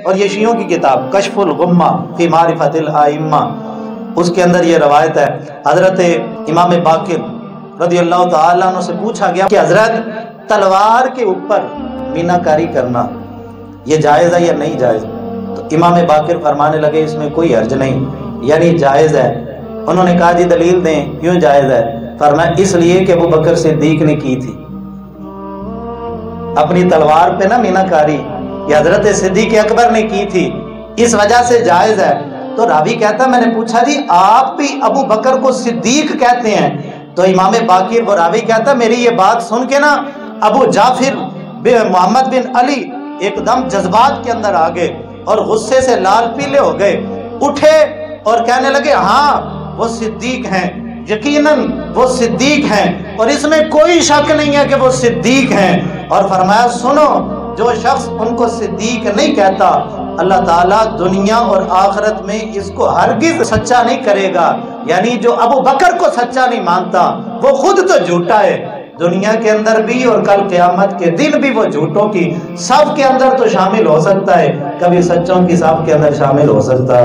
اور یہ شیعوں کی کتاب کشف الغمہ فی معرفت الائمہ، اس کے اندر یہ روایت ہے، حضرت امام باقر رضی اللہ تعالیٰ عنہ سے پوچھا گیا کہ حضرت تلوار کے اوپر مینا کاری کرنا یہ جائز ہے یا نہیں جائز؟ تو امام باقر فرمانے لگے اس میں کوئی حرج نہیں، یعنی جائز ہے۔ انہوں نے کہا جی دلیل دیں، کیوں جائز ہے؟ فرمایا اس لیے کہ ابو بکر صدیق نے کی تھی اپنی تلوار پہ نا مینا کاری، یہ حضرت صدیق اکبر نے کی تھی، اس وجہ سے جائز ہے۔ تو راوی کہتا ہے میں نے پوچھا جی آپ بھی ابو بکر کو صدیق کہتے ہیں؟ تو امام باقر وہ راوی کہتا ہے میری یہ بات سن کے نا ابو جعفر محمد بن علی ایک دم جذبات کے اندر آ گئے اور غصے سے لال پیلے ہو گئے، اٹھے اور کہنے لگے ہاں وہ صدیق ہیں، یقیناً وہ صدیق ہیں اور اس میں کوئی شک نہیں ہے کہ وہ صدیق ہیں۔ اور فرمایا سنو، جو شخص ان کو صدیق نہیں کہتا اللہ تعالیٰ دنیا اور آخرت میں اس کو ہرگز سچا نہیں کرے گا، یعنی جو ابو بکر کو سچا نہیں مانتا وہ خود تو جھوٹا ہے دنیا کے اندر بھی، اور کل قیامت کے دن بھی وہ جھوٹوں کی صف کے اندر تو شامل ہو سکتا ہے، کبھی سچوں کی صف کے اندر شامل ہو سکتا